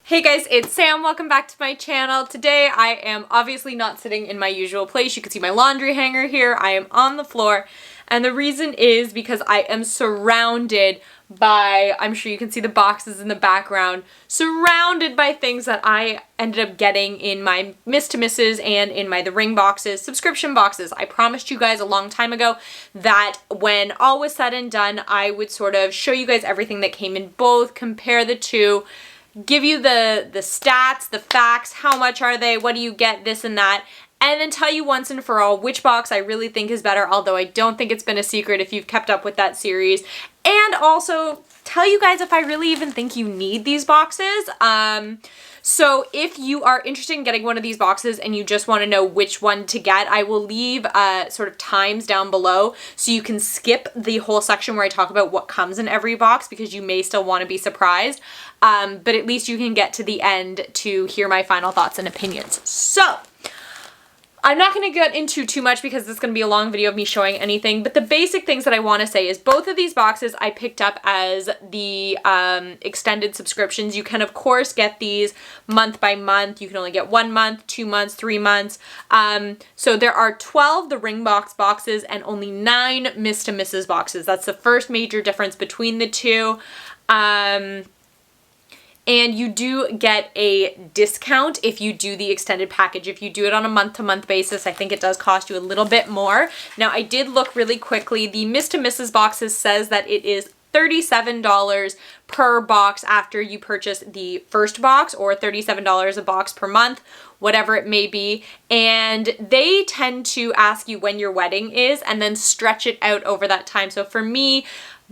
Hey guys, it's Sam. Welcome back to my channel. Today I am obviously not sitting in my usual place. You can see my laundry hanger here. I am on the floor, and the reason is because I am surrounded by, I'm sure you can see the boxes in the background, surrounded by things that I ended up getting in my Miss to Mrs. and in my The Ring boxes, subscription boxes. I promised you guys a long time ago that when all was said and done, I would sort of show you guys everything that came in both, compare the two, give you the stats, the facts, how much are they, what do you get, this and that, and then tell you once and for all which box I really think is better, although I don't think it's been a secret if you've kept up with that series, and also tell you guys if I really even think you need these boxes. So if you are interested in getting one of these boxes and you just want to know which one to get, I will leave sort of times down below so you can skip the whole section where I talk about what comes in every box because you may still want to be surprised. But at least you can get to the end to hear my final thoughts and opinions. So I'm not going to get into too much because this is going to be a long video of me showing anything, but the basic things that I want to say is both of these boxes I picked up as the extended subscriptions. You can of course get these month by month. You can only get 1 month, 2 months, 3 months. So there are 12 The Ring boxes and only 9 Miss to Mrs. boxes. That's the first major difference between the two. And you do get a discount if you do the extended package. If you do it on a month-to-month basis, I think it does cost you a little bit more. Now, I did look really quickly. The Miss to Mrs. boxes says that it is $37 per box after you purchase the first box, or $37 a box per month, whatever it may be. And they tend to ask you when your wedding is and then stretch it out over that time. So for me,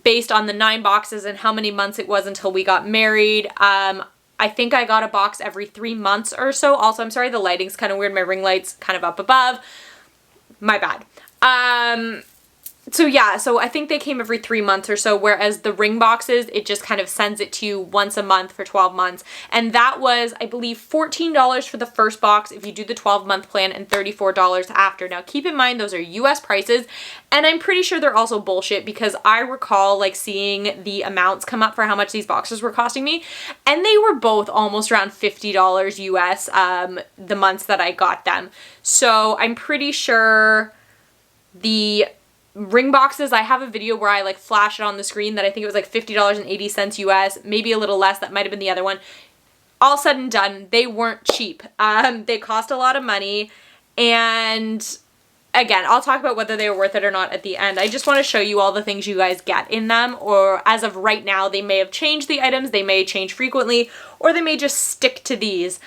based on the 9 boxes and how many months it was until we got married, I think I got a box every 3 months or so. Also, I'm sorry, the lighting's kind of weird. My ring light's kind of up above. My bad. So yeah, so I think they came every 3 months or so, whereas the Ring boxes, it just kind of sends it to you once a month for 12 months. And that was, I believe, $14 for the first box if you do the 12-month plan and $34 after. Now, keep in mind, those are US prices, and I'm pretty sure they're also bullshit because I recall like seeing the amounts come up for how much these boxes were costing me, and they were both almost around $50 US the months that I got them. So I'm pretty sure the Ring boxes, I have a video where I like flash it on the screen that I think it was like $50.80 US, maybe a little less, that might have been the other one. All said and done, they weren't cheap. They cost a lot of money, and again, I'll talk about whether they were worth it or not at the end. I just want to show you all the things you guys get in them, or as of right now, they may have changed the items, they may change frequently, or they may just stick to these.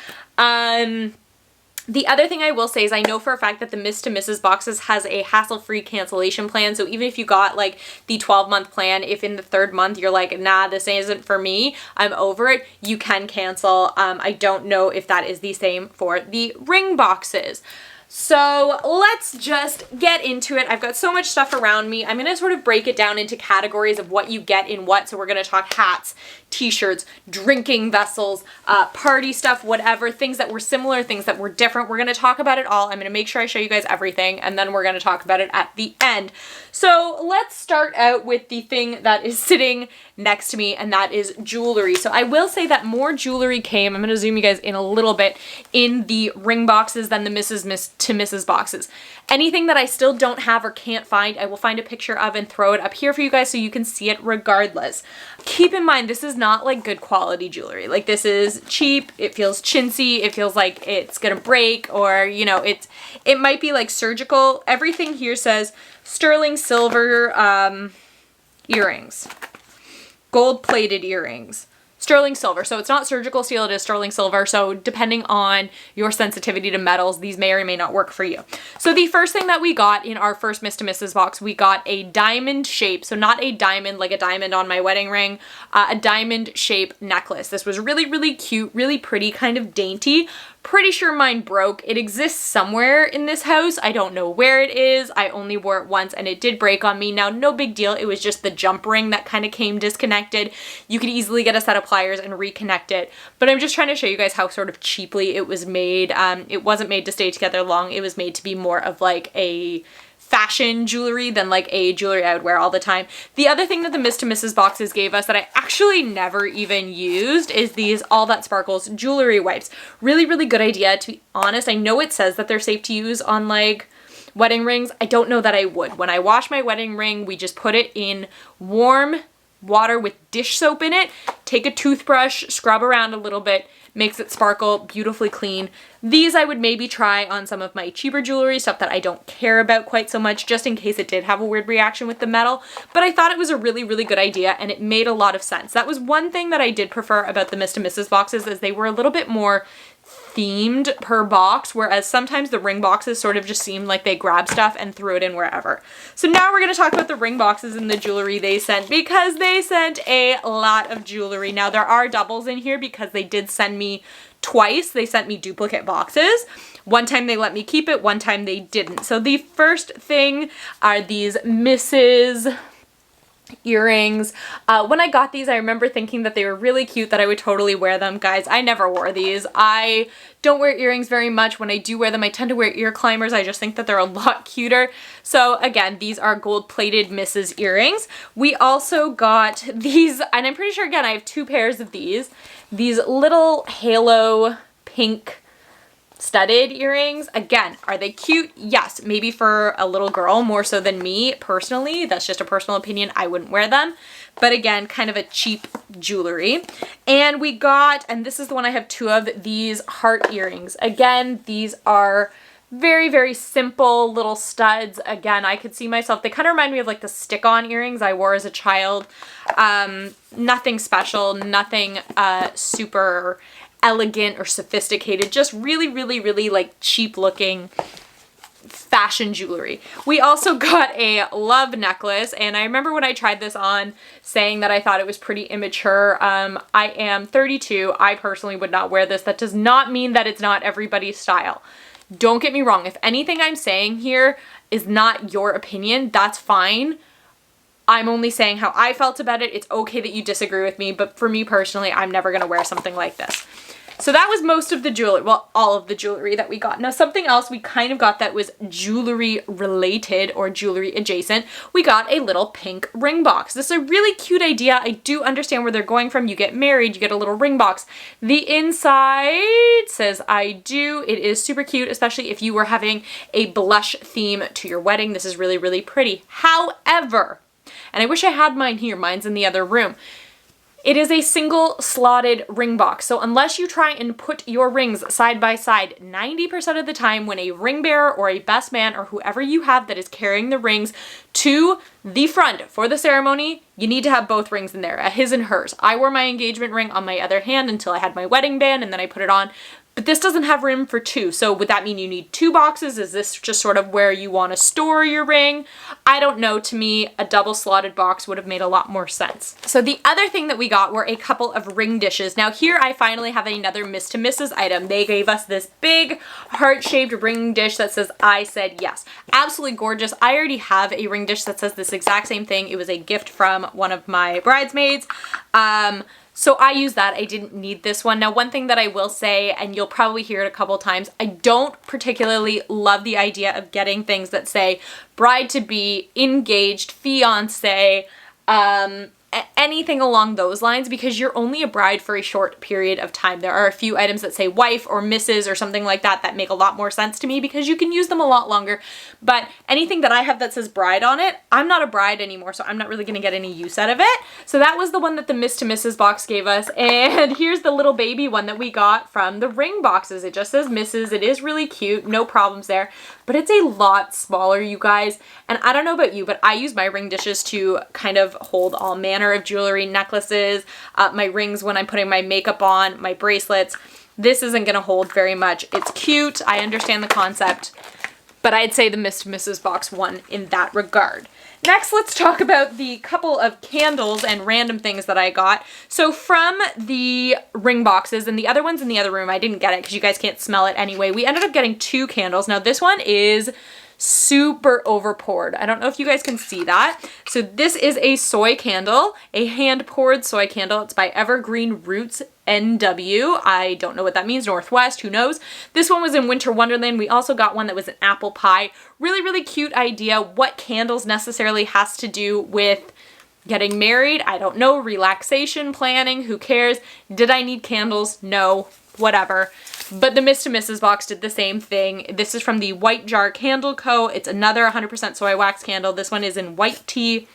The other thing I will say is I know for a fact that the Miss to Mrs. boxes has a hassle-free cancellation plan. So even if you got like the 12-month plan, if in the 3rd month you're like, nah, this isn't for me, I'm over it, you can cancel. I don't know if that is the same for the Ring boxes. So let's just get into it. I've got so much stuff around me. I'm going to sort of break it down into categories of what you get in what. So we're going to talk hats, t-shirts, drinking vessels, party stuff, whatever, things that were similar, things that were different. We're going to talk about it all. I'm going to make sure I show you guys everything, and then we're going to talk about it at the end. So let's start out with the thing that is sitting next to me, and that is jewelry. So I will say that more jewelry came, I'm going to zoom you guys in a little bit, in the Ring boxes than the Miss to Mrs. boxes. Anything that I still don't have or can't find, I will find a picture of and throw it up here for you guys so you can see it regardless. Keep in mind, this is not like good quality jewelry. Like, this is cheap, it feels chintzy, it feels like it's gonna break, or you know, it might be like surgical. Everything here says sterling silver earrings, gold-plated earrings, sterling silver. So it's not surgical steel, it is sterling silver. So depending on your sensitivity to metals, these may or may not work for you. So the first thing that we got in our first Miss to Mrs. box, we got a diamond shape. So not a diamond like a diamond on my wedding ring, a diamond shape necklace. This was really, really cute, really pretty, kind of dainty. Pretty sure mine broke. It exists somewhere in this house. I don't know where it is. I only wore it once and it did break on me. Now, no big deal. It was just the jump ring that kind of came disconnected. You could easily get a set of pliers and reconnect it. But I'm just trying to show you guys how sort of cheaply it was made. It wasn't made to stay together long. It was made to be more of like a fashion jewelry than like a jewelry I would wear all the time. The other thing that the Miss to Mrs. boxes gave us that I actually never even used is these All That Sparkles jewelry wipes. Really, really good idea. To be honest, I know it says that they're safe to use on like wedding rings. I don't know that I would. When I wash my wedding ring, we just put it in warm water with dish soap in it, take a toothbrush, scrub around a little bit, makes it sparkle beautifully clean. These I would maybe try on some of my cheaper jewelry, stuff that I don't care about quite so much, just in case it did have a weird reaction with the metal. But I thought it was a really, really good idea, and it made a lot of sense. That was one thing that I did prefer about the Miss to Mrs. boxes, is they were a little bit more themed per box, whereas sometimes the ring boxes sort of just seemed like they grabbed stuff and threw it in wherever. So now we're going to talk about the ring boxes and the jewelry they sent, because they sent a lot of jewelry. Now there are doubles in here because they did send me twice. They sent me duplicate boxes. One time they let me keep it, one time they didn't. So the first thing are these Mrs. earrings. When I got these, I remember thinking that they were really cute, that I would totally wear them. Guys, I never wore these. I don't wear earrings very much. When I do wear them, I tend to wear ear climbers. I just think that they're a lot cuter. So again, these are gold-plated Mrs. earrings. We also got these, and I'm pretty sure, again, I have two pairs of these little halo pink studded earrings. Again, are they cute? Yes, maybe for a little girl more so than me personally. That's just a personal opinion. I wouldn't wear them. But again, kind of a cheap jewelry. And we got, and this is the one I have two of, these heart earrings. Again, these are very, very simple little studs. Again, I could see myself, they kind of remind me of like the stick-on earrings I wore as a child. Nothing special, nothing super elegant or sophisticated, just really, really, really like cheap looking fashion jewelry. We also got a love necklace, and I remember when I tried this on saying that I thought it was pretty immature. I am 32. I personally would not wear this. That does not mean that it's not everybody's style. Don't get me wrong. If anything I'm saying here is not your opinion, that's fine. I'm only saying how I felt about it. It's okay that you disagree with me, but for me personally, I'm never going to wear something like this. So that was most of the jewelry, well, all of the jewelry that we got. Now, something else we kind of got that was jewelry related or jewelry adjacent, we got a little pink ring box. This is a really cute idea. I do understand where they're going from. You get married, you get a little ring box. The inside says I do. It is super cute, especially if you were having a blush theme to your wedding. This is really, really pretty. However, and I wish I had mine here, mine's in the other room, it is a single slotted ring box. So unless you try and put your rings side by side, 90% of the time when a ring bearer or a best man or whoever you have that is carrying the rings to the front for the ceremony, you need to have both rings in there, a his and hers. I wore my engagement ring on my other hand until I had my wedding band, and then I put it on. But this doesn't have room for two. So would that mean you need two boxes? Is this just sort of where you want to store your ring? I don't know. To me, a double slotted box would have made a lot more sense. So the other thing that we got were a couple of ring dishes. Now here I finally have another Miss to Mrs. item. They gave us this big heart-shaped ring dish that says, I said yes. Absolutely gorgeous. I already have a ring dish that says this exact same thing. It was a gift from one of my bridesmaids. So I use that. I didn't need this one. Now, one thing that I will say, and you'll probably hear it a couple times, I don't particularly love the idea of getting things that say bride-to-be, engaged, fiance, anything along those lines, because you're only a bride for a short period of time. There are a few items that say wife or Mrs. or something like that that make a lot more sense to me because you can use them a lot longer. But anything that I have that says bride on it, I'm not a bride anymore, so I'm not really going to get any use out of it. So that was the one that the Miss to Mrs. box gave us. And here's the little baby one that we got from the ring boxes. It just says Mrs. It is really cute. No problems there. But it's a lot smaller, you guys. And I don't know about you, but I use my ring dishes to kind of hold all manner of jewelry, necklaces, my rings when I'm putting my makeup on, my bracelets. This isn't going to hold very much. It's cute. I understand the concept, but I'd say the Miss to Mrs. box won in that regard. Next, let's talk about the couple of candles and random things that I got. So from the ring boxes, and the other one's in the other room, I didn't get it because you guys can't smell it anyway. We ended up getting two candles. Now this one is super over poured. I don't know if you guys can see that. So this is a soy candle, a hand poured soy candle. It's by Evergreen Roots. NW. I don't know what that means. Northwest, who knows? This one was in Winter Wonderland. We also got one that was an apple pie. Really, really cute idea. What candles necessarily has to do with getting married? I don't know. Relaxation planning, who cares? Did I need candles? No, whatever. But the Miss to Mrs. box did the same thing. This is from the White Jar Candle Co. It's another 100% soy wax candle. This one is in white tea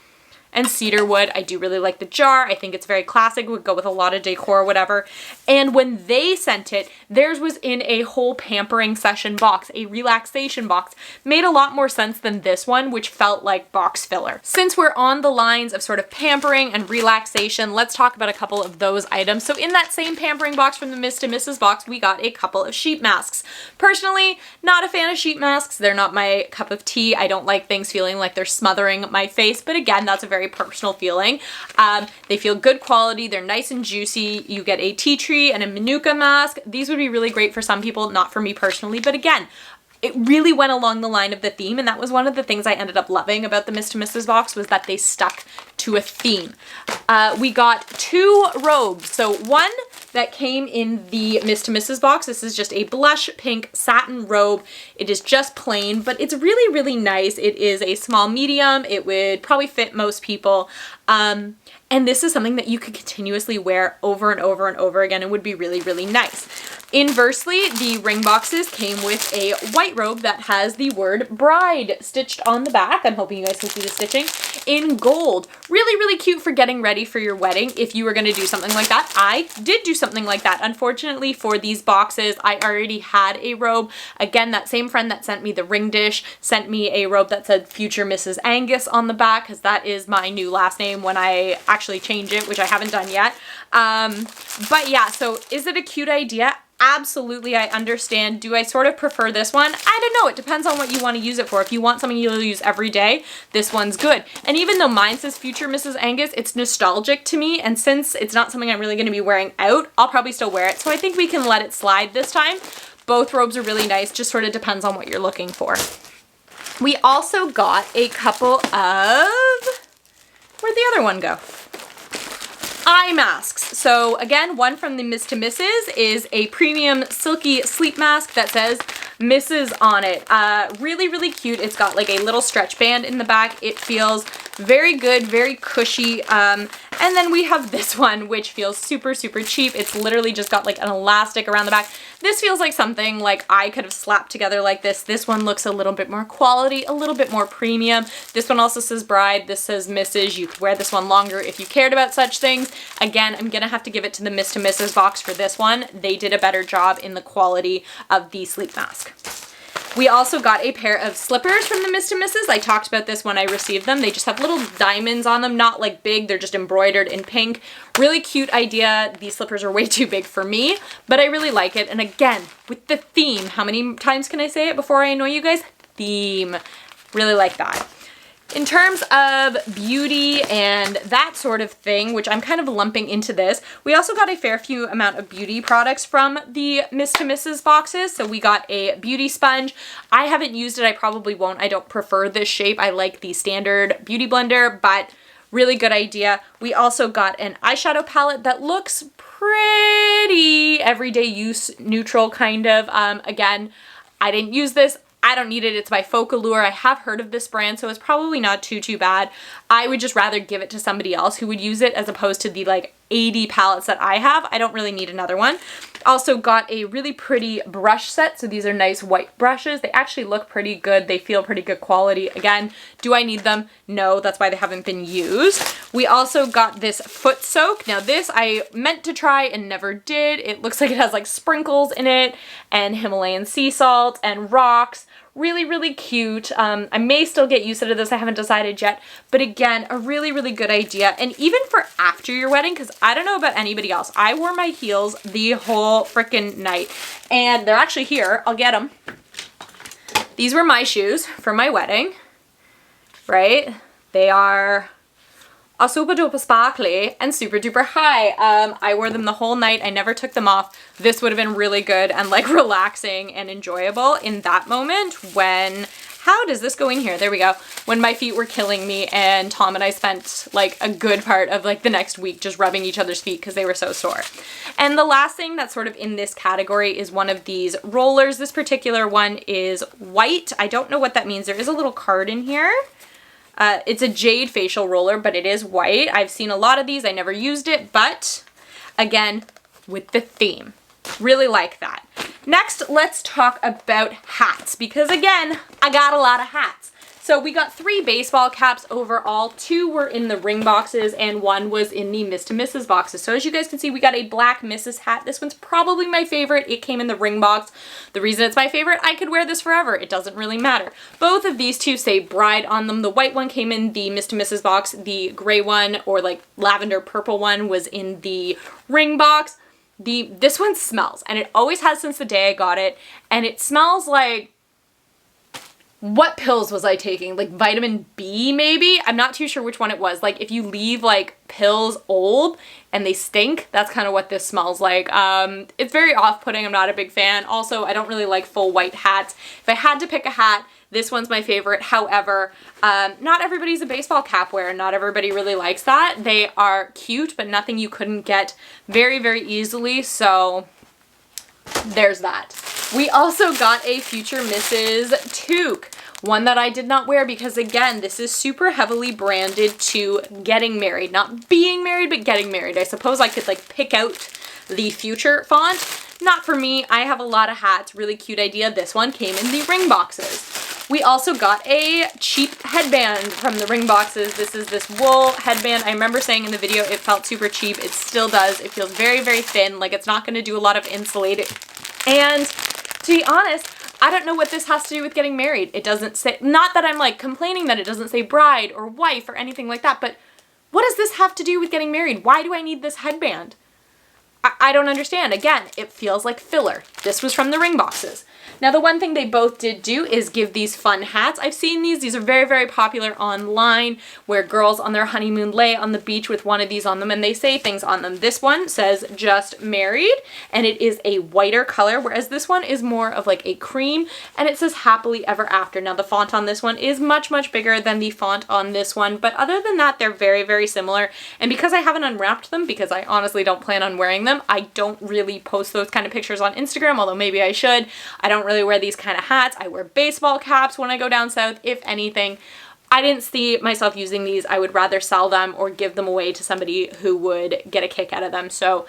and cedar wood. I do really like the jar. I think it's very classic, would go with a lot of decor or whatever. And when they sent it, theirs was in a whole pampering session box, a relaxation box. Made a lot more sense than this one, which felt like box filler. Since we're on the lines of sort of pampering and relaxation, let's talk about a couple of those items. So in that same pampering box from the Miss to Mrs. box, we got a couple of sheet masks. Personally, not a fan of sheet masks. They're not my cup of tea. I don't like things feeling like they're smothering my face, but again, that's a very personal feeling. They feel good quality. They're nice and juicy. You get a tea tree and a manuka mask. These would be really great for some people, not for me personally, but again, it really went along the line of the theme, and that was one of the things I ended up loving about the Miss to Mrs. box, was that they stuck to a theme. We got 2 robes. So one that came in the Miss to Mrs. box. This is just a blush pink satin robe. It is just plain, but it's really, really nice. It is a small medium. It would probably fit most people. And this is something that you could continuously wear over and over and over again and would be really, really nice. Inversely, the ring boxes came with a white robe that has the word bride stitched on the back. I'm hoping you guys can see the stitching in gold. Really, really cute for getting ready for your wedding if you were going to do something like that. I did do something like that. Unfortunately for these boxes, I already had a robe. Again, that same friend that sent me the ring dish sent me a robe that said Future Mrs. Angus on the back, because that is my new last name when I actually change it, which I haven't done yet. But yeah, so is it a cute idea? Absolutely, I understand. Do I sort of prefer this one? I don't know. It depends on what you want to use it for. If you want something you'll use every day, this one's good. And even though mine says Future Mrs. Angus, it's nostalgic to me. And since it's not something I'm really going to be wearing out, I'll probably still wear it. So I think we can let it slide this time. Both robes are really nice. Just sort of depends on what you're looking for. We also got a couple of... Where'd the other one go? Eye masks. So again, one from the Miss to Mrs. is a premium silky sleep mask that says Mrs. on it. Really, really cute. It's got like a little stretch band in the back. It feels very good, very cushy. And then we have this one, which feels super, super cheap. It's literally just got like an elastic around the back. This feels like something like I could have slapped together like this. This one looks a little bit more quality, a little bit more premium. This one also says bride. This says Mrs. You could wear this one longer if you cared about such things. Again, I'm gonna have to give it to the Miss to Mrs. box for this one. They did a better job in the quality of the sleep mask. We also got a pair of slippers from the Miss to Mrs. I talked about this when I received them. They just have little diamonds on them, not like big, they're just embroidered in pink. Really cute idea. These slippers are way too big for me, but I really like it. And again, with the theme, how many times can I say it before I annoy you guys? Theme. Really like that. In terms of beauty and that sort of thing, which I'm kind of lumping into this, we also got a fair few amount of beauty products from the Miss to Mrs. boxes. So we got a beauty sponge. I haven't used it. I probably won't. I don't prefer this shape. I like the standard beauty blender, but really good idea. We also got an eyeshadow palette that looks pretty everyday use neutral kind of. Again, I didn't use this. I don't need it. It's by Focallure. I have heard of this brand, so it's probably not too bad. I would just rather give it to somebody else who would use it as opposed to the like 80 palettes that I have. I don't really need another one. Also got a really pretty brush set. So these are nice white brushes. They actually look pretty good. They feel pretty good quality. Again, do I need them? No, that's why they haven't been used. We also got this foot soak. Now this I meant to try and never did. It looks like it has like sprinkles in it and Himalayan sea salt and rocks. Really, really cute. I may still get used to this. I haven't decided yet. But again, a really, really good idea. And even for after your wedding, because I don't know about anybody else. I wore my heels the whole freaking night. And they're actually here. I'll get them. These were my shoes for my wedding. Right? They are a super duper sparkly and super duper high. I wore them the whole night. I never took them off. This would have been really good and like relaxing and enjoyable in that moment when How does this go in here? There we go. When my feet were killing me and Tom and I spent like a good part of like the next week just rubbing each other's feet because they were so sore. And the last thing that's sort of in this category is one of these rollers. This particular one is white. I don't know what that means. There is a little card in here. It's a jade facial roller, but it is white. I've seen a lot of these. I never used it, but again, with the theme. Really like that. Next, let's talk about hats, because again, I got a lot of hats. So we got 3 baseball caps overall. 2 were in the ring boxes and 1 was in the Miss to Mrs. boxes. So as you guys can see, we got a black Mrs. hat. This one's probably my favorite. It came in the ring box. The reason it's my favorite, I could wear this forever. It doesn't really matter. Both of these 2 say bride on them. The white one came in the Miss to Mrs. box. The gray one, or like lavender purple one, was in the ring box. This one smells, and it always has since the day I got it, and it smells like, what pills was I taking? Like vitamin B maybe? I'm not too sure which one it was. Like if you leave like pills old and they stink, that's kind of what this smells like. It's very off-putting. I'm not a big fan. Also, I don't really like full white hats. If I had to pick a hat, this one's my favorite. However, not everybody's a baseball cap wearer. Not everybody really likes that. They are cute, but nothing you couldn't get very, very easily. So there's that. We also got a Future Mrs. toque. One that I did not wear because, again, this is super heavily branded to getting married. Not being married, but getting married. I suppose I could like pick out the Future font. Not for me. I have a lot of hats. Really cute idea. This one came in the ring boxes. We also got a cheap headband from the ring boxes. This is this wool headband. I remember saying in the video it felt super cheap. It still does. It feels very, very thin. Like it's not going to do a lot of insulating. And to be honest, I don't know what this has to do with getting married. It doesn't say, not that I'm like complaining that it doesn't say bride or wife or anything like that, but what does this have to do with getting married? Why do I need this headband? I don't understand. Again, it feels like filler. This was from the ring boxes. Now, the one thing they both did do is give these fun hats. I've seen these. These are very, very popular online, where girls on their honeymoon lay on the beach with one of these on them and they say things on them. This one says just married, and it is a whiter color, whereas this one is more of like a cream, and it says happily ever after. Now, the font on this one is much, much bigger than the font on this one, but other than that, they're very, very similar. And because I haven't unwrapped them, because I honestly don't plan on wearing them, I don't really post those kind of pictures on Instagram, although maybe I should. I don't really wear these kind of hats. I wear baseball caps when I go down south, if anything. I didn't see myself using these. I would rather sell them or give them away to somebody who would get a kick out of them. So,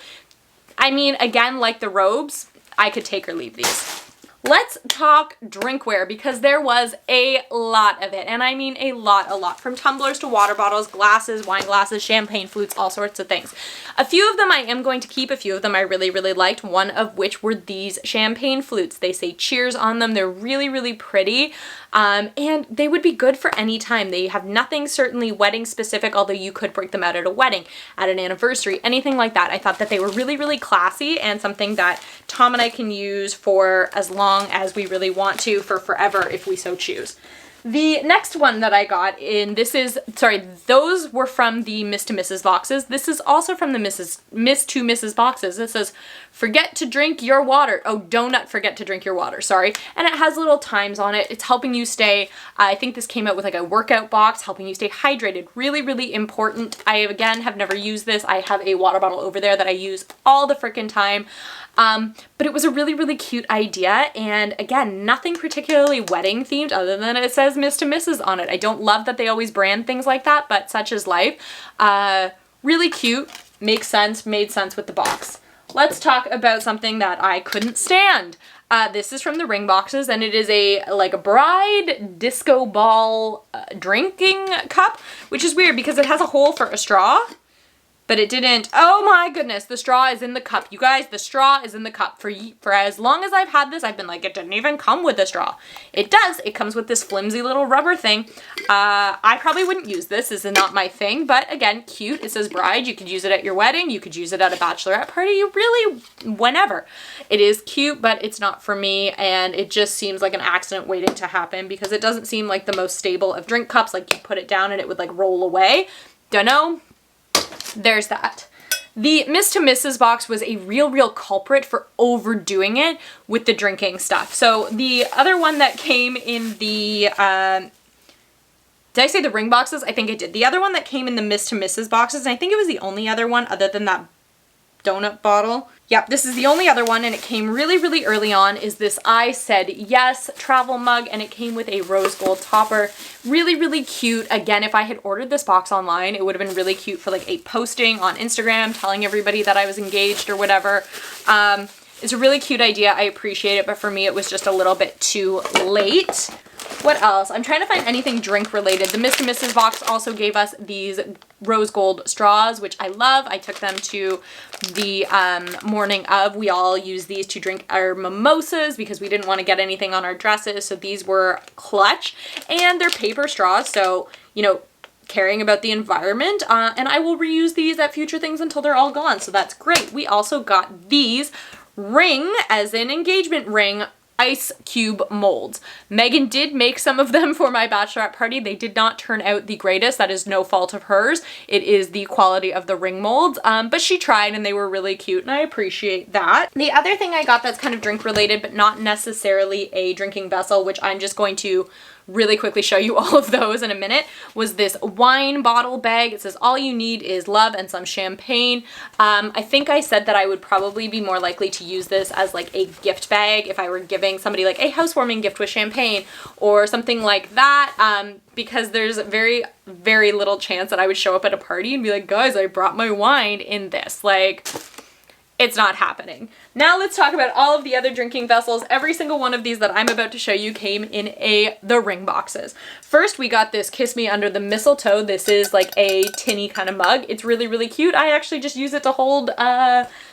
I mean, again, like the robes, I could take or leave these. Let's talk drinkware, because there was a lot of it, and I mean a lot, from tumblers to water bottles, glasses, wine glasses, champagne flutes, all sorts of things. A few of them I am going to keep, a few of them I really, really liked, one of which were these champagne flutes. They say cheers on them. They're really, really pretty, and they would be good for any time. They have nothing certainly wedding specific, although you could break them out at a wedding, at an anniversary, anything like that. I thought that they were really, really classy and something that Tom and I can use for as long as we really want to, for forever if we so choose. The next one that I got in, those were from the Miss to Mrs. boxes. This is also from the Miss to Mrs. boxes. This says, forget to drink your water. Oh, donut, forget to drink your water, sorry. And it has little times on it. It's helping you stay, I think this came out with like a workout box, helping you stay hydrated. Really, really important. I, again, have never used this. I have a water bottle over there that I use all the frickin' time. But it was a really, really cute idea, and again, nothing particularly wedding themed other than it says Miss to Mrs. on it. I don't love that they always brand things like that, but such is life. Really cute, makes sense, made sense with the box. Let's talk about something that I couldn't stand. This is from the ring boxes, and it is a bride disco ball drinking cup, which is weird because it has a hole for a straw. But it didn't. Oh my goodness, the straw is in the cup. You guys, the straw is in the cup. For as long as I've had this, I've been like, it didn't even come with a straw. It does. It comes with this flimsy little rubber thing. I probably wouldn't use this. This is not my thing, but again, cute. It says bride. You could use it at your wedding. You could use it at a bachelorette party. You really, whenever. It is cute, but it's not for me, and it just seems like an accident waiting to happen because it doesn't seem like the most stable of drink cups. Like you put it down and it would like roll away. Don't know. There's that. The Miss to Mrs. box was a real culprit for overdoing it with the drinking stuff. So the other one that came in the, did I say the ring boxes? I think I did. The other one that came in the Miss to Mrs. boxes, and I think it was the only other one other than that donut bottle. Yep, this is the only other one, and it came really early on, is this I Said Yes travel mug, and it came with a rose gold topper. Really cute. Again, if I had ordered this box online, it would have been really cute for like a posting on Instagram telling everybody that I was engaged or whatever. It's a really cute idea. I appreciate it, but for me, it was just a little bit too late. What else? I'm trying to find anything drink related. The Miss to Mrs. box also gave us these rose gold straws, which I love. I took them to the morning of. We all use these to drink our mimosas because we didn't want to get anything on our dresses. So these were clutch, and they're paper straws. So, you know, caring about the environment, and I will reuse these at future things until they're all gone. So that's great. We also got these ring, as in engagement ring, ice cube molds. Megan did make some of them for my bachelorette party. They did not turn out the greatest. That is no fault of hers. It is the quality of the ring molds, but she tried and they were really cute, and I appreciate that. The other thing I got that's kind of drink related, but not necessarily a drinking vessel, which I'm just going to really quickly show you all of those in a minute, was this wine bottle bag. It says all you need is love and some champagne. I think I said that I would probably be more likely to use this as like a gift bag if I were giving somebody like a housewarming gift with champagne or something like that, because there's very little chance that I would show up at a party and be like, guys, I brought my wine in this. Like, it's not happening. Now let's talk about all of the other drinking vessels. Every single one of these that I'm about to show you came in the ring boxes. First, we got this Kiss Me Under the Mistletoe. This is like a tinny kind of mug. It's really cute. I actually just use it to hold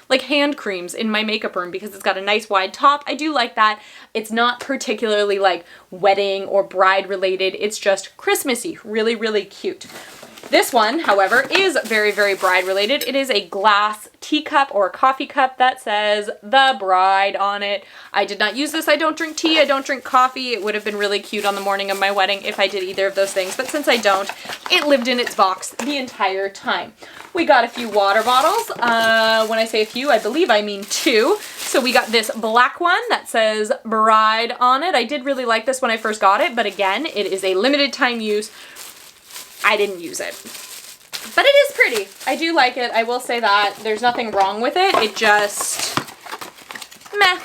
like hand creams in my makeup room because it's got a nice wide top. I do like that. It's not particularly like wedding or bride related. It's just Christmassy. Really cute. This one, however, is very bride related. It is a glass teacup or a coffee cup that says The Bride on it. I did not use this. I don't drink tea. I don't drink coffee. It would have been really cute on the morning of my wedding if I did either of those things. But since I don't, it lived in its box the entire time. We got a few water bottles. When I say a few, I believe I mean two. So we got this black one that says Bride on it. I did really like this when I first got it, but again, it is a limited time use. I didn't use it, but it is pretty. I do like it. I will say that there's nothing wrong with it. It just, meh.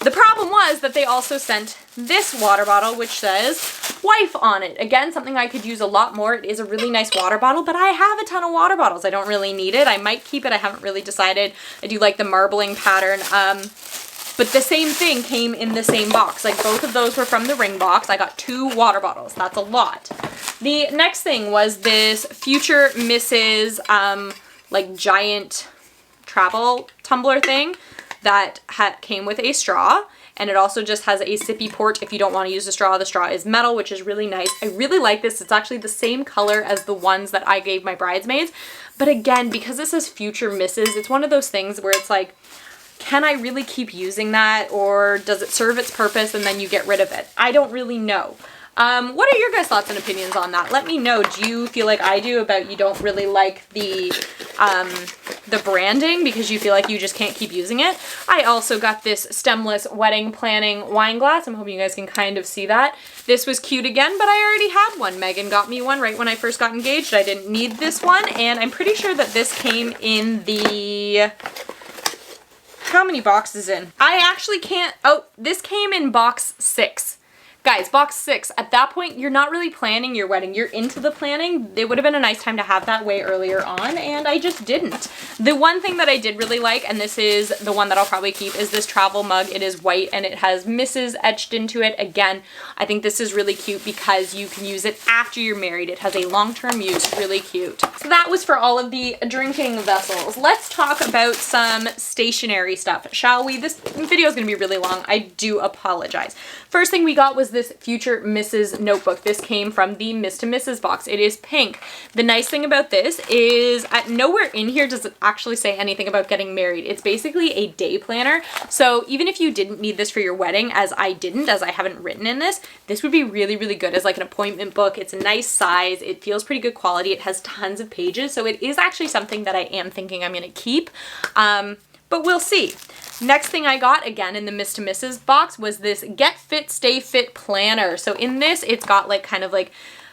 The problem was that they also sent this water bottle, which says wife on it. Again, something I could use a lot more. It is a really nice water bottle, but I have a ton of water bottles. I don't really need it. I might keep it. I haven't really decided. I do like the marbling pattern. But the same thing came in the same box. Like both of those were from the ring box. I got 2 water bottles. That's a lot. The next thing was this Future Mrs. Like giant travel tumbler thing that came with a straw. And it also just has a sippy port if you don't want to use a straw. The straw is metal, which is really nice. I really like this. It's actually the same color as the ones that I gave my bridesmaids. But again, because this is Future Mrs., it's one of those things where it's like, can I really keep using that, or does it serve its purpose and then you get rid of it? I don't really know. What are your guys' thoughts and opinions on that? Let me know. Do you feel like I do about you don't really like the branding because you feel like you just can't keep using it? I also got this stemless wedding planning wine glass. I'm hoping you guys can kind of see that. This was cute again, but I already had one. Megan got me one right when I first got engaged. I didn't need this one, and I'm pretty sure that this came in the... How many boxes in? I actually can't, oh, this came in box 6. Guys, box 6, at that point, you're not really planning your wedding. You're into the planning. It would have been a nice time to have that way earlier on, and I just didn't. The one thing that I did really like, and this is the one that I'll probably keep, is this travel mug. It is white, and it has Mrs. etched into it. Again, I think this is really cute because you can use it after you're married. It has a long-term use, really cute. So that was for all of the drinking vessels. Let's talk about some stationery stuff, shall we? This video is going to be really long. I do apologize. First thing we got was this Future Mrs. notebook. This came from the Miss to Mrs. box. It is pink. The nice thing about this is nowhere in here does it actually say anything about getting married. It's basically a day planner. So even if you didn't need this for your wedding, as I didn't, as I haven't written in this would be really, really good as like an appointment book. It's a nice size. It feels pretty good quality. It has tons of pages. So it is actually something that I am thinking I'm going to keep. But we'll see. Next thing I got, again in the Miss to Mrs. box, was this Get Fit, Stay Fit planner. So in this, it's got like kind of like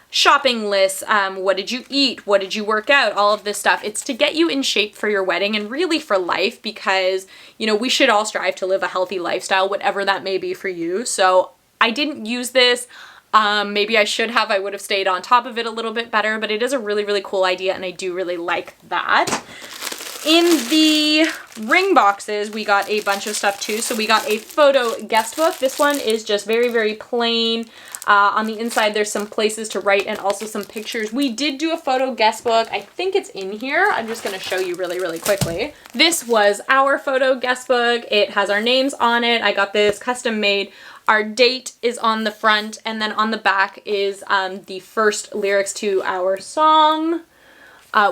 shopping lists, what did you eat, what did you work out, all of this stuff. It's to get you in shape for your wedding and really for life, because, you know, we should all strive to live a healthy lifestyle, whatever that may be for you. So I didn't use this. Maybe I should have. I would have stayed on top of it a little bit better, but it is a really, really cool idea, and I do really like that. In the ring boxes, we got a bunch of stuff too. So we got a photo guest book. This one is just very, very plain. On the inside, there's some places to write and also some pictures. We did do a photo guest book. I think it's in here. I'm just going to show you really, really quickly. This was our photo guest book. It has our names on it. I got this custom made. Our date is on the front, and then on the back is the first lyrics to our song.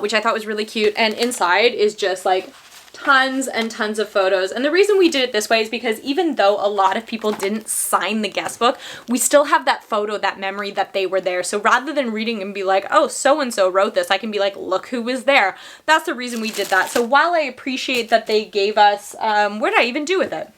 Which I thought was really cute. And inside is just like tons and tons of photos. And the reason we did it this way is because even though a lot of people didn't sign the guest book, we still have that photo, that memory that they were there. So rather than reading and be like, oh, so-and-so wrote this, I can be like, look who was there. That's the reason we did that. So while I appreciate that they gave us, what did I even do with it?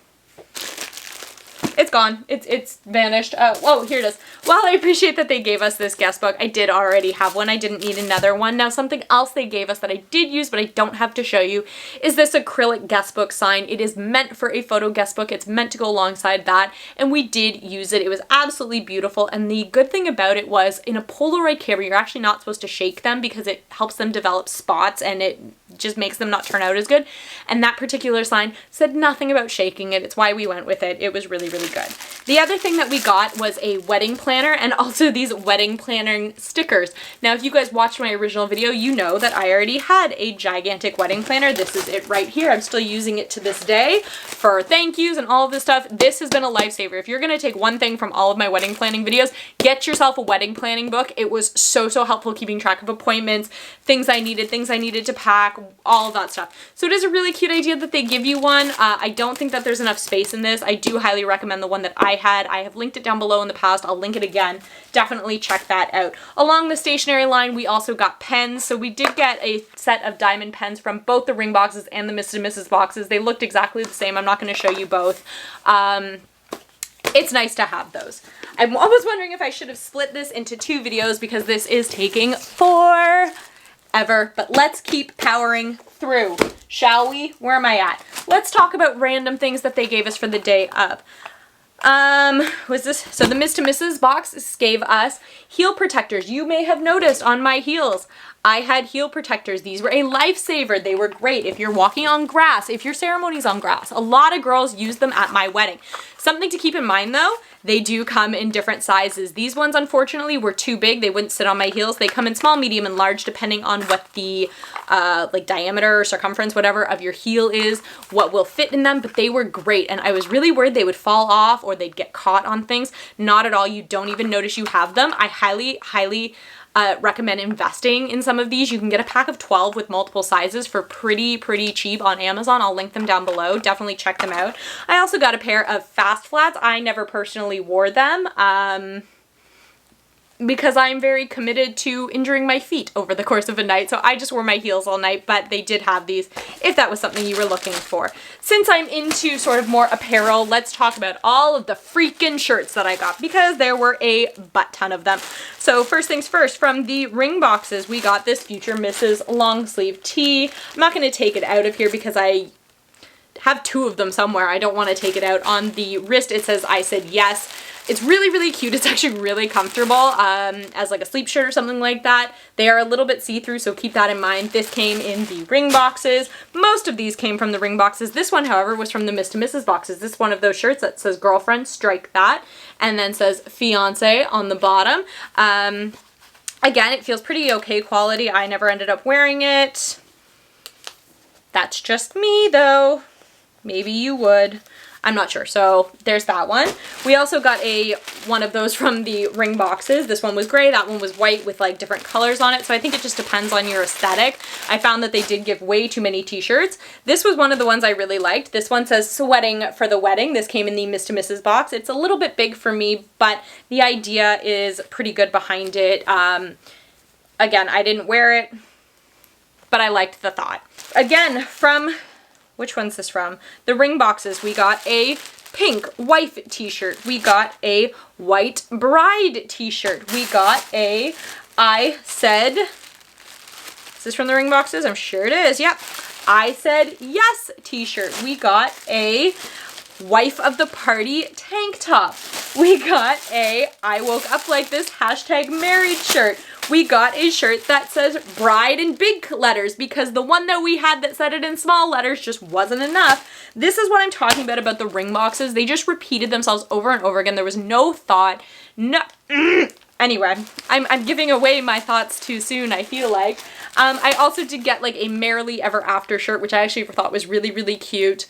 It's gone. It's vanished. Oh, here it is. While I appreciate that they gave us this guest book, I did already have one. I didn't need another one. Now, something else they gave us that I did use, but I don't have to show you, is this acrylic guest book sign. It is meant for a photo guest book. It's meant to go alongside that, and we did use it. It was absolutely beautiful, and the good thing about it was in a Polaroid camera, you're actually not supposed to shake them because it helps them develop spots, and it just makes them not turn out as good. And that particular sign said nothing about shaking it. It's why we went with it. It was really, really good. The other thing that we got was a wedding planner and also these wedding planner stickers. Now, if you guys watched my original video, you know that I already had a gigantic wedding planner. This is it right here. I'm still using it to this day for thank yous and all of this stuff. This has been a lifesaver. If you're going to take one thing from all of my wedding planning videos, get yourself a wedding planning book. It was so, so helpful keeping track of appointments, things I needed to pack, all of that stuff. So it is a really cute idea that they give you one. I don't think that there's enough space in this. I do highly recommend the one that I had. I have linked it down below in the past. I'll link it again. Definitely check that out. Along the stationery line, we also got pens. So we did get a set of diamond pens from both the ring boxes and the Mrs. and Mrs. boxes. They looked exactly the same. I'm not going to show you both. It's nice to have those. I'm always wondering if I should have split this into 2 videos because this is taking forever. But let's keep powering through, shall we? Where am I at? Let's talk about random things that they gave us for the day of. Was this, so the Miss to Mrs. box gave us heel protectors. You may have noticed on my heels, I had heel protectors. These were a lifesaver. They were great if you're walking on grass, if your ceremony's on grass. A lot of girls use them at my wedding. Something to keep in mind though, they do come in different sizes. These ones, unfortunately, were too big. They wouldn't sit on my heels. They come in small, medium, and large, depending on what the like diameter or circumference, whatever, of your heel is, what will fit in them, but they were great. And I was really worried they would fall off or they'd get caught on things. Not at all. You don't even notice you have them. I highly recommend investing in some of these. You can get a pack of 12 with multiple sizes for pretty cheap on Amazon. I'll link them down below. Definitely check them out. I also got a pair of fast flats. I never personally wore them because I'm very committed to injuring my feet over the course of a night. So I just wore my heels all night, but they did have these if that was something you were looking for. Since I'm into sort of more apparel, let's talk about all of the freaking shirts that I got because there were a butt ton of them. So first things first, from the ring boxes, we got this Future Mrs. long sleeve tee. I'm not going to take it out of here because I have 2 of them somewhere. I don't want to take it out. On the wrist, it says, I said yes. It's really cute. It's actually really comfortable as like a sleep shirt or something like that. They are a little bit see-through, so keep that in mind. This came in the ring boxes. Most of these came from the ring boxes. This one, however, was from the Miss to Mrs. boxes. This is one of those shirts that says girlfriend, strike that, and then says fiance on the bottom. Again, it feels pretty okay quality. I never ended up wearing it. That's just me, though. Maybe you would. I'm not sure. So there's that one. We also got one of those from the ring boxes. This one was gray. That one was white with like different colors on it. So I think it just depends on your aesthetic. I found that they did give way too many t-shirts. This was one of the ones I really liked. This one says sweating for the wedding. This came in the Miss to Mrs. box. It's a little bit big for me, but the idea is pretty good behind it. Again, I didn't wear it, but I liked the thought. Again, from, which one's this from? The ring boxes. We got a pink wife t-shirt. We got a white bride t-shirt. We got a I said, is this from the ring boxes? I'm sure it is. Yep. I said yes t-shirt. We got a wife of the party tank top. We got a I woke up like this #married shirt. We got a shirt that says bride in big letters because the one that we had that said it in small letters just wasn't enough. This is what I'm talking about the ring boxes. They just repeated themselves over and over again. There was no thought. No. Anyway, I'm giving away my thoughts too soon, I feel like. I also did get like a Merrily Ever After shirt, which I actually thought was really, really cute.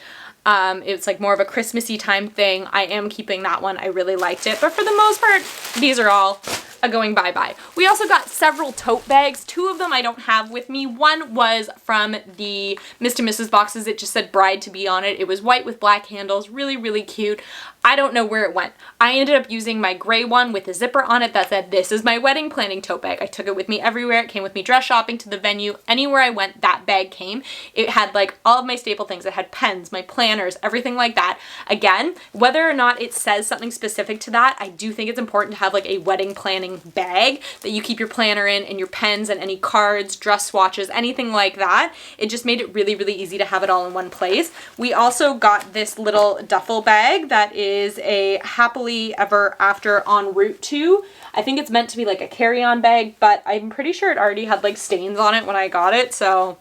It's like more of a Christmassy time thing. I am keeping that one. I really liked it. But for the most part, these are all a going bye-bye. We also got several tote bags. 2 of them I don't have with me. One was from the Miss to Mrs. boxes. It just said bride to be on it. It was white with black handles. Really, really cute. I don't know where it went. I ended up using my gray one with a zipper on it that said, this is my wedding planning tote bag. I took it with me everywhere. It came with me dress shopping, to the venue. Anywhere I went, that bag came. It had like all of my staple things. It had pens, my planners, everything like that. Again, whether or not it says something specific to that, I do think it's important to have like a wedding planning bag that you keep your planner in and your pens and any cards, dress swatches, anything like that. It just made it really, really easy to have it all in one place. We also got this little duffel bag that is a Happily Ever After en route to. I think it's meant to be like a carry-on bag, but I'm pretty sure it already had like stains on it when I got it, so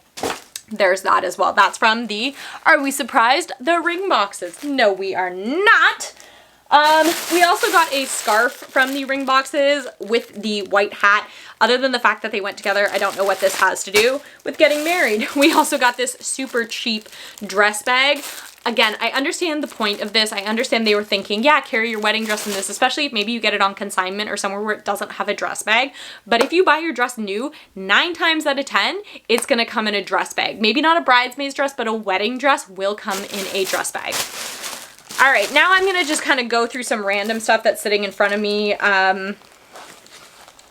there's that as well. That's from the Are We Surprised? The ring boxes. No, we are not. We also got a scarf from the ring boxes with the white hat. Other than the fact that they went together, I don't know what this has to do with getting married. We also got this super cheap dress bag. Again, I understand the point of this. I understand they were thinking, yeah, carry your wedding dress in this, especially if maybe you get it on consignment or somewhere where it doesn't have a dress bag. But if you buy your dress new, 9 times out of 10, it's gonna come in a dress bag. Maybe not a bridesmaid's dress, but a wedding dress will come in a dress bag. All right, now I'm gonna just kind of go through some random stuff that's sitting in front of me.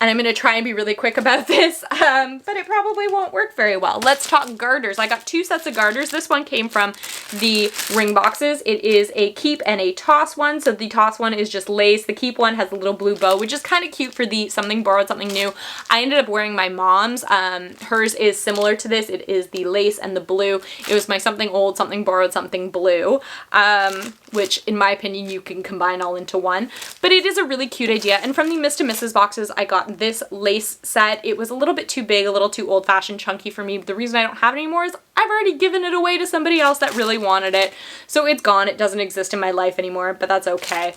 And I'm gonna try and be really quick about this, but it probably won't work very well. Let's talk garters. I got 2 sets of garters. This one came from the ring boxes. It is a keep and a toss one. So the toss one is just lace. The keep one has a little blue bow, which is kind of cute for the something borrowed, something new. I ended up wearing my mom's. Hers is similar to this. It is the lace and the blue. It was my something old, something borrowed, something blue, which in my opinion, you can combine all into one. But it is a really cute idea. And from the Miss to Mrs. boxes, I got this lace set. It was a little bit too big, a little too old-fashioned, chunky for me. The reason I don't have it anymore is I've already given it away to somebody else that really wanted it. So it's gone. It doesn't exist in my life anymore, but that's okay.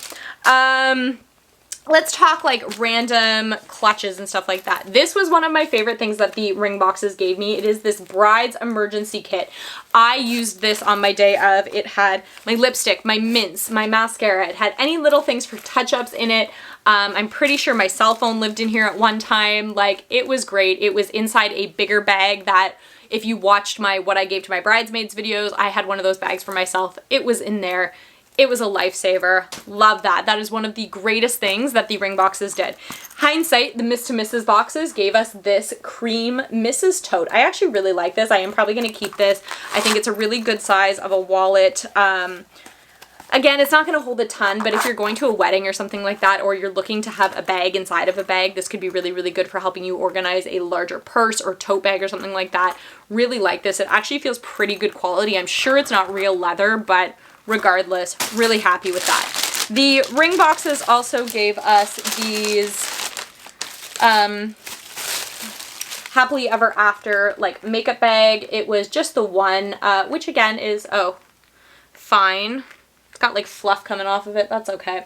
Let's talk like random clutches and stuff like that. This was one of my favorite things that the ring boxes gave me. It is this Bride's Emergency Kit. I used this on my day of. It had my lipstick, my mints, my mascara. It had any little things for touch-ups in it. I'm pretty sure my cell phone lived in here at one time. Like, it was great. It was inside a bigger bag that if you watched my what I gave to my bridesmaids videos, I had one of those bags for myself. It was in there. It was a lifesaver. Love that. That is one of the greatest things that the ring boxes did. Hindsight, the Miss to Mrs. boxes gave us this cream Mrs. tote. I actually really like this. I am probably going to keep this. I think it's a really good size of a wallet. Again, it's not going to hold a ton, but if you're going to a wedding or something like that, or you're looking to have a bag inside of a bag, this could be really, really good for helping you organize a larger purse or tote bag or something like that. Really like this. It actually feels pretty good quality. I'm sure it's not real leather, but regardless, really happy with that. The ring boxes also gave us these Happily Ever After like makeup bag. It was just the one, which again is, oh, fine. It's got like fluff coming off of it. That's okay.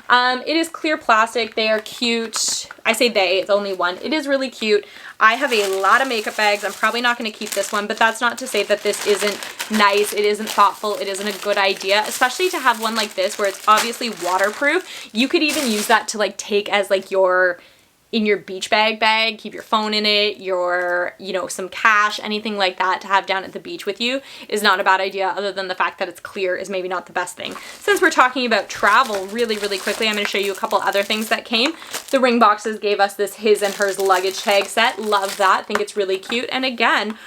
It is clear plastic. They are cute. I say they, it's only one. It is really cute. I have a lot of makeup bags. I'm probably not going to keep this one, but that's not to say that this isn't nice. It isn't thoughtful. It isn't a good idea, especially to have one like this where it's obviously waterproof. You could even use that to like take as like your in your beach bag, keep your phone in it, your, you know, some cash, anything like that to have down at the beach with you is not a bad idea, other than the fact that it's clear is maybe not the best thing. Since we're talking about travel really, really quickly, I'm going to show you a couple other things that came. The ring boxes gave us this his and hers luggage tag set. Love that. Think it's really cute. And again,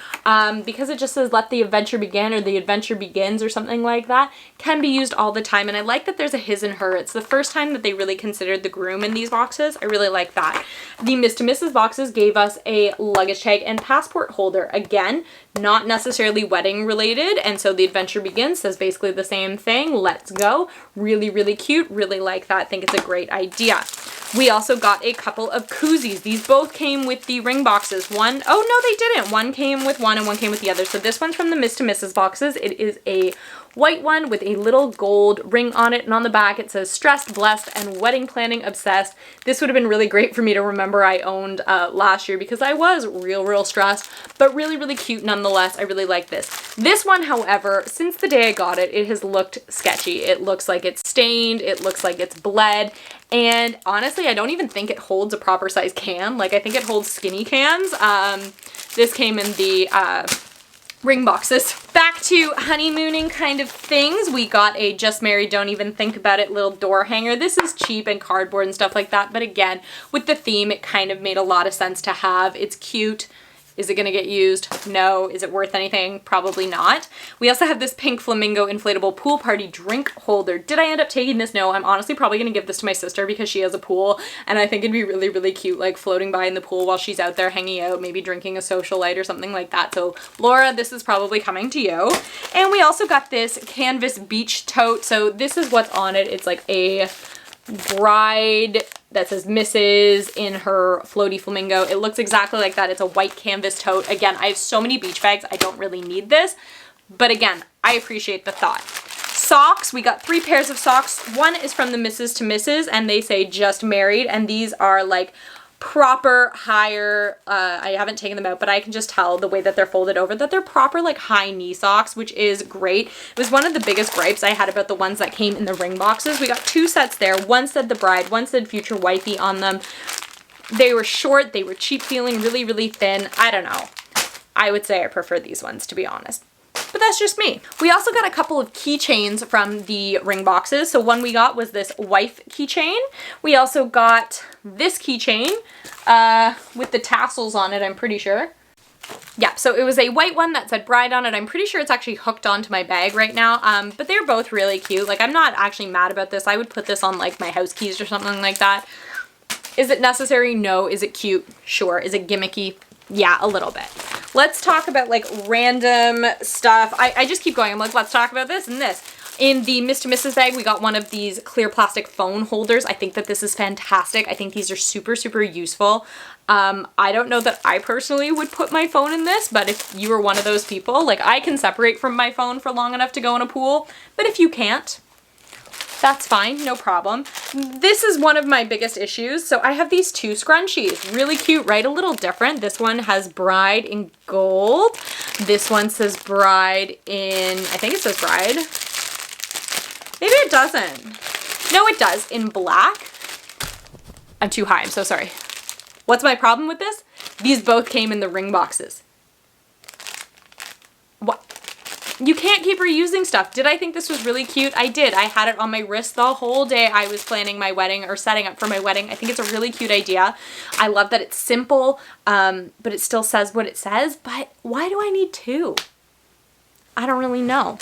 because it just says let the adventure begin or the adventure begins or something like that, can be used all the time. And I like that there's a his and her. It's the first time that they really considered the groom in these boxes. I really like that. The Miss to Mrs. boxes gave us a luggage tag and passport holder. Again, not necessarily wedding related, and so the adventure begins says basically the same thing. Let's go. Really, really cute. Really like that. Think it's a great idea. We also got a couple of koozies. These both came with the ring boxes. Oh no, they didn't. One came with one and one came with the other. So this one's from the Miss to Mrs. boxes. It is a white one with a little gold ring on it, and on the back it says stressed, blessed, and wedding planning obsessed. This would have been really great for me to remember I owned last year because I was real stressed, but really, really cute nonetheless. I really like this. This one, however, since the day I got it, it has looked sketchy. It looks like it's stained, it looks like it's bled, and honestly, I don't even think it holds a proper size can. Like, I think it holds skinny cans. This came in the ring boxes. Back to honeymooning kind of things. We got a just married, don't even think about it little door hanger. This is cheap and cardboard and stuff like that, but again, with the theme, it kind of made a lot of sense to have. It's cute. Is it going to get used? No. Is it worth anything? Probably not. We also have this pink flamingo inflatable pool party drink holder. Did I end up taking this? No. I'm honestly probably going to give this to my sister because she has a pool, and I think it'd be really, really cute, like floating by in the pool while she's out there hanging out, maybe drinking a social light or something like that. So Laura, this is probably coming to you. And we also got this canvas beach tote. So this is what's on it. It's like a bride that says Mrs. in her floaty flamingo. It looks exactly like that. It's a white canvas tote. Again, I have so many beach bags. I don't really need this, but again, I appreciate the thought. Socks. We got 3 pairs of socks. One is from the Mrs. to Mrs. and they say just married, and these are like proper higher, I haven't taken them out, but I can just tell the way that they're folded over that they're proper like high knee socks, which is great. It was one of the biggest gripes I had about the ones that came in the ring boxes. We got 2 sets there. One said the bride, one said future wifey on them. They were short, they were cheap feeling, really, really thin. I don't know. I would say I prefer these ones, to be honest. But that's just me. We also got a couple of keychains from the ring boxes. So one we got was this wife keychain. We also got this keychain with the tassels on it, I'm pretty sure. Yeah, so it was a white one that said bride on it. I'm pretty sure it's actually hooked onto my bag right now. But they're both really cute. Like, I'm not actually mad about this. I would put this on like my house keys or something like that. Is it necessary? No. Is it cute? Sure. Is it gimmicky? Yeah, a little bit. Let's talk about like random stuff. I just keep going. I'm like, let's talk about this and this. In the Miss to Mrs. bag, we got one of these clear plastic phone holders. I think that this is fantastic. I think these are super, super useful. I don't know that I personally would put my phone in this, but if you were one of those people, like I can separate from my phone for long enough to go in a pool, but if you can't, that's fine, no problem. This is one of my biggest issues. So I have these 2 scrunchies, really cute, right? A little different. This one has bride in gold. This one says bride in, I think it says bride. Maybe it doesn't. No, it does, in black. I'm too high, I'm so sorry. What's my problem with this? These both came in the ring boxes. What? You can't keep reusing stuff. Did I think this was really cute? I did. I had it on my wrist the whole day I was planning my wedding or setting up for my wedding. I think it's a really cute idea. I love that it's simple, but it still says what it says. But why do I need 2? I don't really know.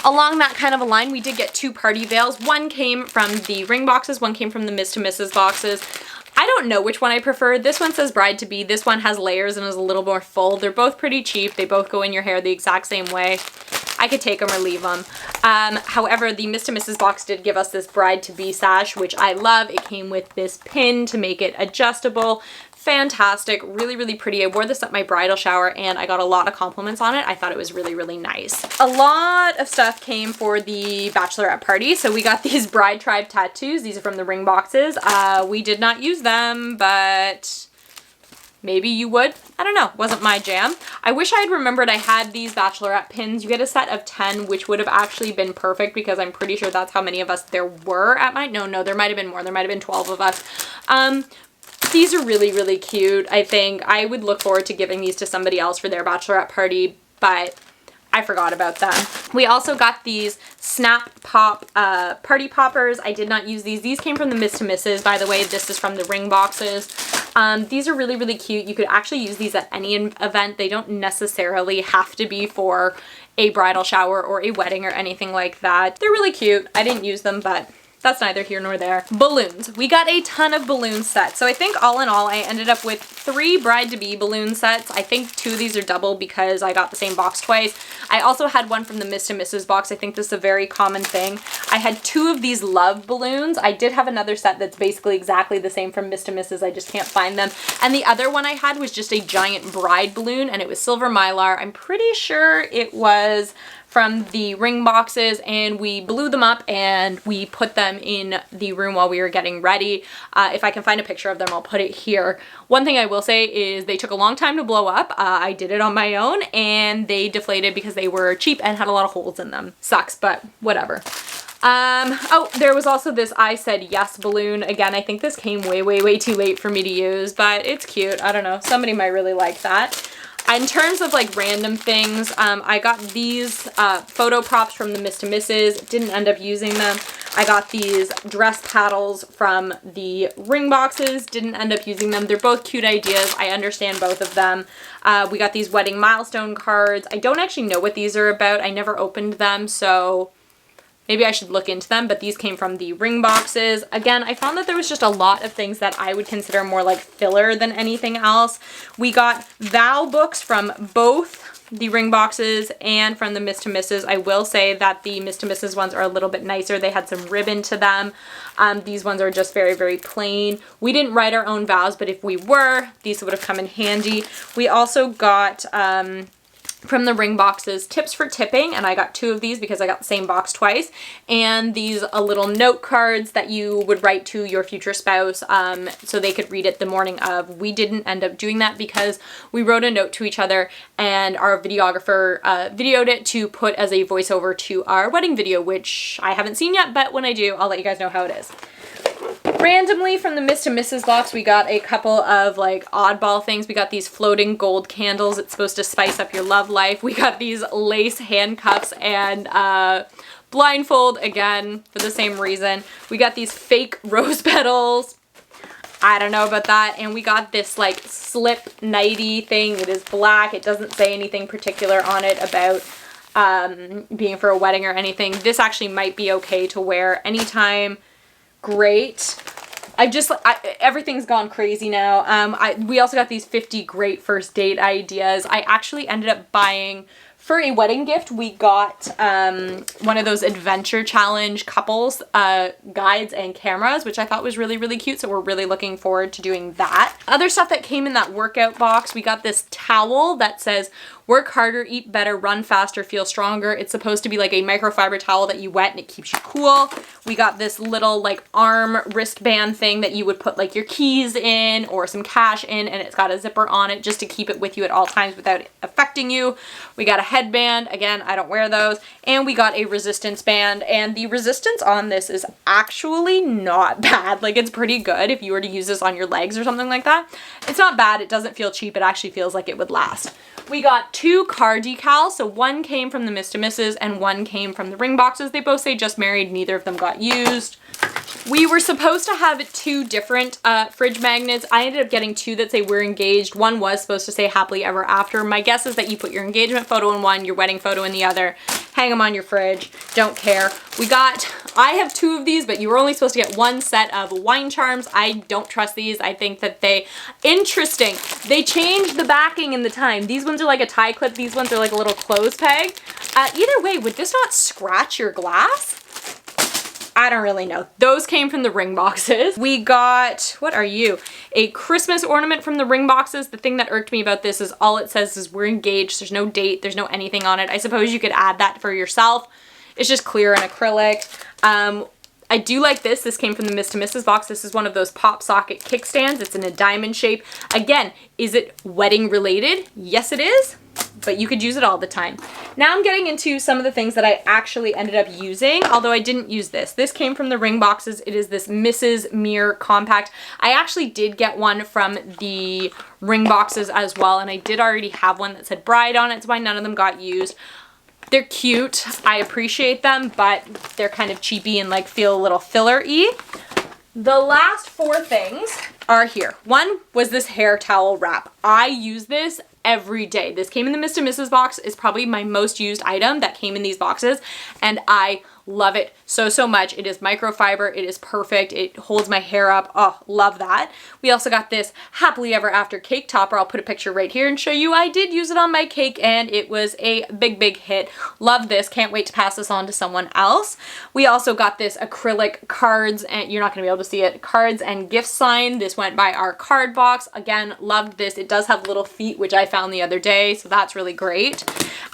Along that kind of a line, we did get 2 party veils. One came from the ring boxes, one came from the Miss to Mrs. boxes. I don't know which one I prefer. This one says bride to be. This one has layers and is a little more full. They're both pretty cheap. They both go in your hair the exact same way. I could take them or leave them. However, the Miss to Mrs. box did give us this bride to be sash, which I love. It came with this pin to make it adjustable. fantastic, really, really pretty. I wore this at my bridal shower and I got a lot of compliments on it. I thought it was really, really nice. A lot of stuff came for the bachelorette party. So we got these Bride Tribe tattoos. These are from the ring boxes. We did not use them, but maybe you would. I don't know. Wasn't my jam. I wish I had remembered I had these bachelorette pins. You get a set of 10, which would have actually been perfect because I'm pretty sure that's how many of us there were at mine. No, there might have been more. There might have been 12 of us. These are really, really cute. I think I would look forward to giving these to somebody else for their bachelorette party, but I forgot about them. We also got these Snap Pop party poppers. I did not use these. These came from the Miss to Misses, by the way. This is from the ring boxes. These are really, really cute. You could actually use these at any event. They don't necessarily have to be for a bridal shower or a wedding or anything like that. They're really cute. I didn't use them, but that's neither here nor there. Balloons. We got a ton of balloon sets. So I think all in all, I ended up with 3 bride-to-be balloon sets. I think 2 of these are double because I got the same box twice. I also had one from the Miss to Mrs. box. I think this is a very common thing. I had 2 of these love balloons. I did have another set that's basically exactly the same from Miss to Mrs. I just can't find them. And the other one I had was just a giant bride balloon and it was silver mylar. I'm pretty sure it was from the ring boxes and we blew them up and we put them in the room while we were getting ready. If I can find a picture of them, I'll put it here. One thing I will say is they took a long time to blow up. I did it on my own and they deflated because they were cheap and had a lot of holes in them. Sucks, but whatever. Oh, there was also this I Said Yes balloon. Again, I think this came way, way, way too late for me to use, but it's cute. I don't know. Somebody might really like that. In terms of like random things, I got these photo props from the Miss to Misses. Didn't end up using them. I got these dress paddles from the ring boxes. Didn't end up using them. They're both cute ideas. I understand both of them. We got these wedding milestone cards. I don't actually know what these are about. I never opened them, so maybe I should look into them, but these came from the ring boxes. Again, I found that there was just a lot of things that I would consider more like filler than anything else. We got vow books from both the ring boxes and from the Miss to Misses. I will say that the Miss to Misses ones are a little bit nicer. They had some ribbon to them. These ones are just very, very plain. We didn't write our own vows, but if we were, these would have come in handy. We also got from the ring boxes tips for tipping, and I got 2 of these because I got the same box twice, and these little note cards that you would write to your future spouse so they could read it the morning of. We didn't end up doing that because we wrote a note to each other and our videographer videoed it to put as a voiceover to our wedding video, which I haven't seen yet, but when I do, I'll let you guys know how it is. Randomly from the Miss to Mrs. box, we got a couple of like oddball things. We got these floating gold candles. It's supposed to spice up your love life. We got these lace handcuffs and blindfold, again, for the same reason. We got these fake rose petals. I don't know about that. And we got this like slip nightie thing. It is black. It doesn't say anything particular on it about being for a wedding or anything. This actually might be okay to wear anytime. Great. Everything's gone crazy now. We also got these 50 great first date ideas. I actually ended up buying, for a wedding gift, we got one of those adventure challenge couples guides and cameras, which I thought was really, really cute. So we're really looking forward to doing that. Other stuff that came in that workout box, we got this towel that says, work harder, eat better, run faster, feel stronger. It's supposed to be like a microfiber towel that you wet and it keeps you cool. We got this little like arm wristband thing that you would put like your keys in or some cash in, and it's got a zipper on it just to keep it with you at all times without it affecting you. We got a headband. Again, I don't wear those. And we got a resistance band, and the resistance on this is actually not bad. Like, it's pretty good if you were to use this on your legs or something like that. It's not bad. It doesn't feel cheap. It actually feels like it would last. We got 2 car decals. So one came from the Miss to Misses and one came from the ring boxes. They both say just married. Neither of them got used. We were supposed to have 2 different fridge magnets. I ended up getting 2 that say we're engaged. One was supposed to say happily ever after. My guess is that you put your engagement photo in one, your wedding photo in the other, hang them on your fridge. Don't care. I have 2 of these, but you were only supposed to get 1 set of wine charms. I don't trust these. I think that interesting. They changed the backing in the time. These ones are like a tie clip. These ones are like a little clothes peg. Either way, would this not scratch your glass? I don't really know. Those came from the ring boxes. We got, what are you? A Christmas ornament from the ring boxes. The thing that irked me about this is all it says is we're engaged. There's no date. There's no anything on it. I suppose you could add that for yourself. It's just clear and acrylic. I do like this. This came from the Miss to Mrs. box. This is one of those pop socket kickstands. It's in a diamond shape. Again, is it wedding related? Yes, it is, but you could use it all the time. Now I'm getting into some of the things that I actually ended up using, although I didn't use this. This came from the ring boxes. It is this Mrs. Mirror Compact. I actually did get one from the ring boxes as well, and I did already have one that said bride on it. That's why none of them got used. They're cute. I appreciate them, but they're kind of cheapy and like feel a little filler-y. The last 4 things are here. One was this hair towel wrap. I use this every day. This came in the Miss to Mrs. box. It's probably my most used item that came in these boxes, and I love it so much. It is microfiber. It is perfect. It holds my hair up. Oh, love that. We also got this happily ever after cake topper. I'll put a picture right here and show you. I did use it on my cake and it was a big hit. Love this. Can't wait to pass this on to someone else. We also got this acrylic cards, and you're not going to be able to see it, cards and gift sign. This went by our card box. Again, loved this. It does have little feet, which I found the other day, so that's really great.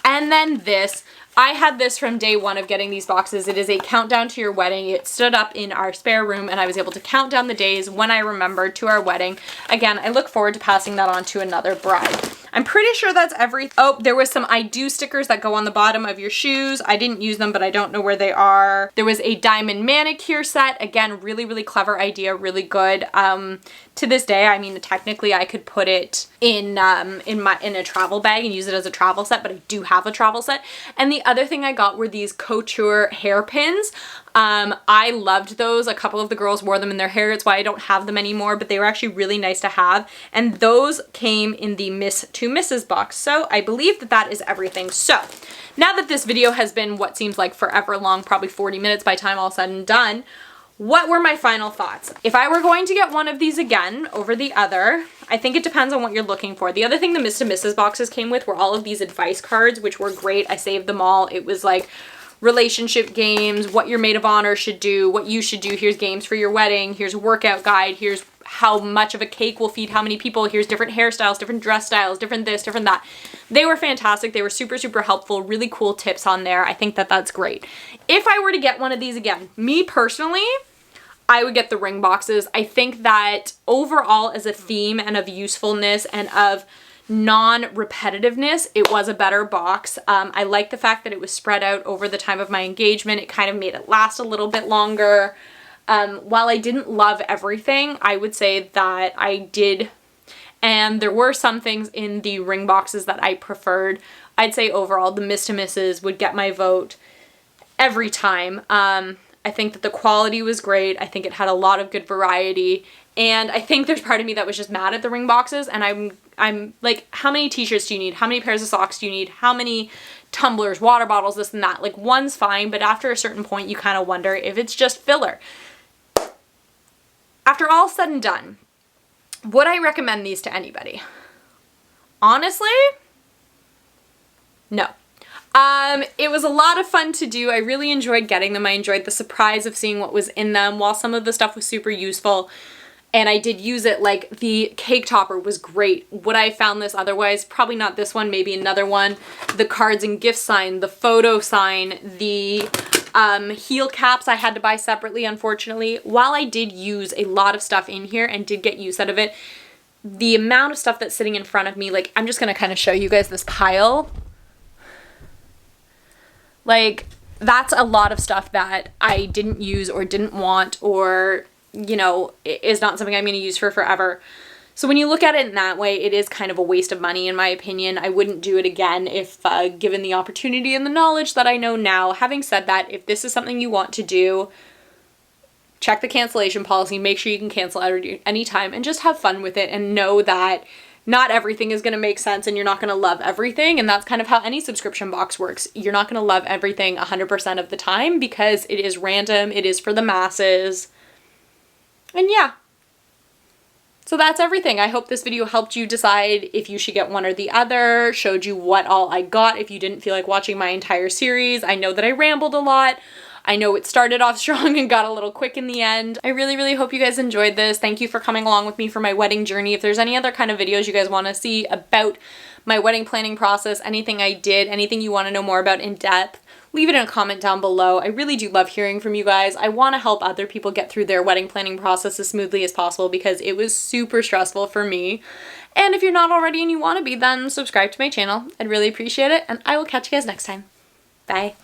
And then this, I had this from day one of getting these boxes. It is a countdown to your wedding. It stood up in our spare room and I was able to count down the days when I remembered to our wedding. Again, I look forward to passing that on to another bride. I'm pretty sure that's everything. Oh, there was some I do stickers that go on the bottom of your shoes. I didn't use them, but I don't know where they are. There was a diamond manicure set. Again, really clever idea, really good. To this day, I mean, technically I could put it in a travel bag and use it as a travel set, but I do have a travel set. And the other thing I got were these couture hairpins. I loved those. A couple of the girls wore them in their hair. It's why I don't have them anymore, but they were actually really nice to have. And those came in the Miss to Mrs. box. So I believe that that is everything. So now that this video has been what seems like forever long, probably 40 minutes by the time all said and done, what were my final thoughts? If I were going to get one of these again over the other, I think it depends on what you're looking for. The other thing the Miss to Mrs. boxes came with were all of these advice cards, which were great. I saved them all. It was like relationship games, what your maid of honor should do, what you should do. Here's games for your wedding. Here's a workout guide. Here's how much of a cake will feed how many people. Here's different hairstyles, different dress styles, different this, different that. They were fantastic. They were super helpful. Really cool tips on there. I think that that's great. If I were to get one of these again, me personally, I would get the ring boxes. I think that overall as a theme and of usefulness and of non-repetitiveness, it was a better box. I like the fact that it was spread out over the time of my engagement. It kind of made it last a little bit longer. While I didn't love everything, I would say that I did, and there were some things in the ring boxes that I preferred. I'd say overall the Miss to Mrs. would get my vote every time. I think that the quality was great. I think it had a lot of good variety. And I think there's part of me that was just mad at the ring boxes. And I'm like, how many t-shirts do you need? How many pairs of socks do you need? How many tumblers, water bottles, this and that? Like, one's fine, but after a certain point, you kind of wonder if it's just filler. After all said and done, would I recommend these to anybody? Honestly, no. It was a lot of fun to do. I really enjoyed getting them. I enjoyed the surprise of seeing what was in them. While some of the stuff was super useful and I did use it, like the cake topper was great. Would I have found this otherwise? Probably not this one, maybe another one. The cards and gift sign, the photo sign, the heel caps I had to buy separately, unfortunately. While I did use a lot of stuff in here and did get use out of it, the amount of stuff that's sitting in front of me, like, I'm just going to kind of show you guys this pile. Like, that's a lot of stuff that I didn't use or didn't want, or, you know, is not something I'm going to use for forever. So when you look at it in that way, it is kind of a waste of money, in my opinion. I wouldn't do it again if given the opportunity and the knowledge that I know now. Having said that, if this is something you want to do, check the cancellation policy, make sure you can cancel at any time, and just have fun with it and know that not everything is going to make sense and you're not going to love everything. And that's kind of how any subscription box works. You're not going to love everything 100% of the time because it is random. It is for the masses. And yeah. So that's everything. I hope this video helped you decide if you should get one or the other, showed you what all I got if you didn't feel like watching my entire series. I know that I rambled a lot. I know it started off strong and got a little quick in the end. I really, really hope you guys enjoyed this. Thank you for coming along with me for my wedding journey. If there's any other kind of videos you guys want to see about my wedding planning process, anything I did, anything you want to know more about in depth, leave it in a comment down below. I really do love hearing from you guys. I want to help other people get through their wedding planning process as smoothly as possible because it was super stressful for me. And if you're not already and you want to be, then subscribe to my channel. I'd really appreciate it, and I will catch you guys next time. Bye.